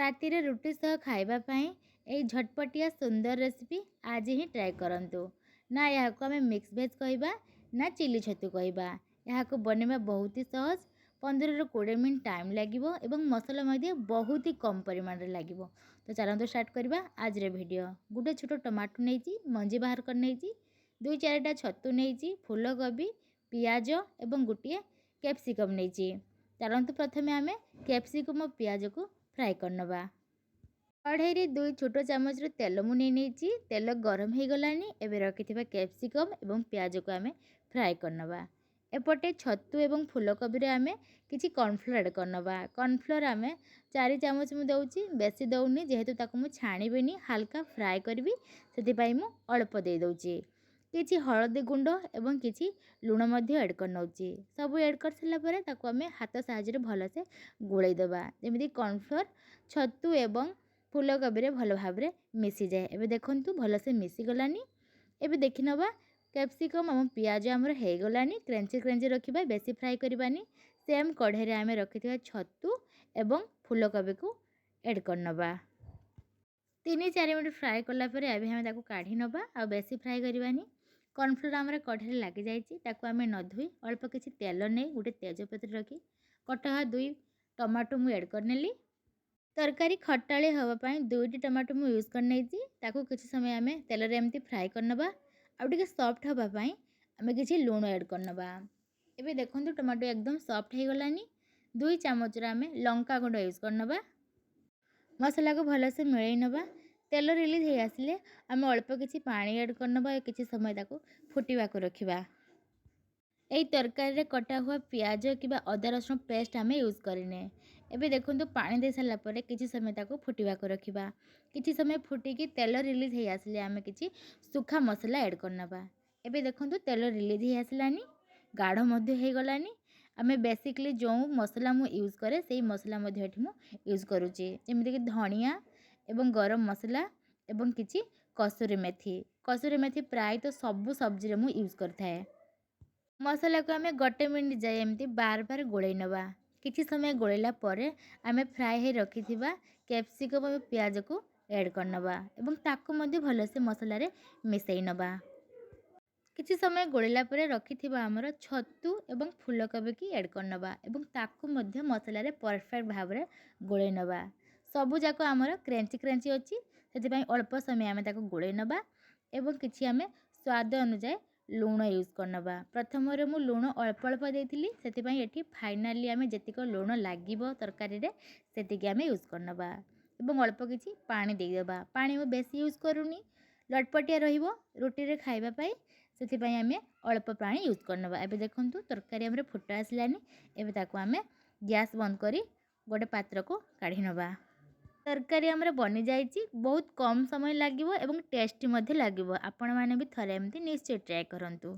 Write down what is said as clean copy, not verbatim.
ରାତିରେ ରୁଟି ସହ ଖାଇବା ପାଇଁ ଏହି ଝଟପଟିଆ ସୁନ୍ଦର ରେସିପି ଆଜି ହିଁ ଟ୍ରାଏ କରନ୍ତୁ। ନା ଏହାକୁ ଆମେ ମିକ୍ସ ଭେଜ୍ କହିବା ନା ଚିଲି ଛତୁ କହିବା। ଏହାକୁ ବନେଇବା ବହୁତ ହି ସହଜ। 15ରୁ 20 ମିନିଟ୍ ଟାଇମ୍ ଲାଗିବ ଏବଂ ମସଲା ମଧ୍ୟ ବହୁତ ହି କମ୍ ପରିମାଣରେ ଲାଗିବ। ତ ଚାଲନ୍ତୁ ଷ୍ଟାର୍ଟ କରିବା ଆଜିର ଭିଡ଼ିଓ। ଗୋଟେ ଛୋଟ ଟମାଟୋ ନେଇଛି, ମଞ୍ଜି ବାହାର କରି ନେଇଛି, 2-4ଟା ଛତୁ ନେଇଛି, ଫୁଲକୋବି, ପିଆଜ ଏବଂ ଗୋଟିଏ କ୍ୟାପ୍ସିକମ୍ ନେଇଛି। ଚାଲନ୍ତୁ ପ୍ରଥମେ ଆମେ କ୍ୟାପ୍ସିକମ୍ ଓ ପିଆଜକୁ फ्राए करनवा। कढ़ाई 2 छोट चामच तेल मु नहीं तेल गरम हो गलानी। एबे रखिथिबा कैप्सिकम एवं प्याज को आमे फ्राए करनवा। एपटे छतु एवं फूलकोबी आमे किछि कॉर्नफ्लोर ऐड करनवा। कॉर्नफ्लोर आमे 4 चामच मु दउची, बेसी दउनी जेहेतु ताको मु छाणीबेनी, हल्का फ्राए करबी, सेति पई मु अल्प दे दउची। किछि हळदी गुंड एवं किछि लूण मध्य ऐड कर नउची। सब ऐड कर सला परे ताको आमे हाथ साहाय्य भल से गोळै देबा, जेमिति कॉर्नफ्लोर छतु एवं फूलकोबी रे भल भाबरे मिसी जाए। एबे देखंतु भल से मिसी गलानी। एबे देखि नबा कैप्सिकम एवं प्याज हमर हे गलानी। क्रंची क्रंची रखिबा, बेसी फ्राई करबानी। सेम कढ़ाई रे आमे रखिथिबा छतु एवं फूलकोबी को ऐड कर नबा। 3-4 मिनट फ्राए कला परे अबे हमें ताको काढी नबा आ बेसी फ्राई करबानी। कॉर्नफ्लोर आमरे कढ़ाई लगी जाइए, ताको आमे न धोई अल्प किछि तेल नहीं गोटे तेजपत्र रखी कटा 2 टमाटो मु ऐड करनेली। तरकारी खटाळे हवा पाई 2टी टमाटो मु यूज कर नेची। ताको किछि समय आमे तेल रे एमती फ्राई करनबा। आ टिके सॉफ्ट हवा पाई आमे किछि लूण ऐड करनबा। एबे देखंतु टमाटो एकदम सॉफ्ट हे गलानी। 2 चामच रे आमे लंका गुंड यूज करनबा। मसला को भल से मिलई नबा। तेल रिलीज हो आसिले आमे अल्प किछि पानी ऐड करनबा। किछि समय ताको फुटिबा को रखिबा। एई तरकारी रे कटा हुआ प्याज किबा अदा रसुण पेस्ट आमे यूज करिने। एबे देखंतु पानी दे सला परे किछि समय ताको फुटिबा को रखिबा। किछि समय फुटी की तेल रिलीज हो आसिले आमे किछि सुखा मसला ऐड करनबा। एबे देखंतु तेल रिलीज हो आसिलानी, गाढ़ मध्य हे गलानी। आमे बेसिकली जो मसला मु यूज करे सेही मसला मध्य एठी मु यूज करूची, जेमिति कि धनिया एवं गरम मसला एवं किछि कसूरी मेथी। कसूरी मेथी प्राय तो सब सब्जी रे मु यूज करथाए। मसला को आमे 1 मिनिट जाए एमती बार बार गोळै नबा। किछि समय गोळैला परे आमे फ्राई हे रखिथिबा कैप्सिकम और प्याज को ऐड करनबा एवं ताको मध्ये भल से मसला रे मिसई नबा। किछि समय गोळैला परे रखिथिबा हमर छतु एवं फूलकोबी की ऐड करनबा एवं ताको मध्ये मसला रे परफेक्ट भाबरे गोळै नबा। सबु जाको हमर क्रंची क्रंची अछि, सेति पई अल्प समय आमे ताको गोळै नबा एवं किछि आमे स्वाद अनुसार लूण यूज करनबा। प्रथम रे मु लूण अल्प अल्प देथिली, सेति पई एठी फाइनली आमे जेतिको लूण लागिबो तरकारी रे सेतिके आमे यूज करनबा एवं अल्प किछि पानी देई देबा। पानी मु बेसी यूज करूनी, लटपटिया रहिबो रोटी रे खाइबा पई, सेति पई आमे अल्प पानी यूज करनबा। एबे देखंतु तरकारी हमरे फुटा आसलानी। एबे ताको आमे गैस बंद करी गोटे पात्र को काढी नबा। तरकारी हमरे बनि जाइछि। बहुत कम समय लागिबो एवं टेस्टी मध्ये लागिबो। आपण माने भी थरे एमती निश्चय ट्राई करंतु।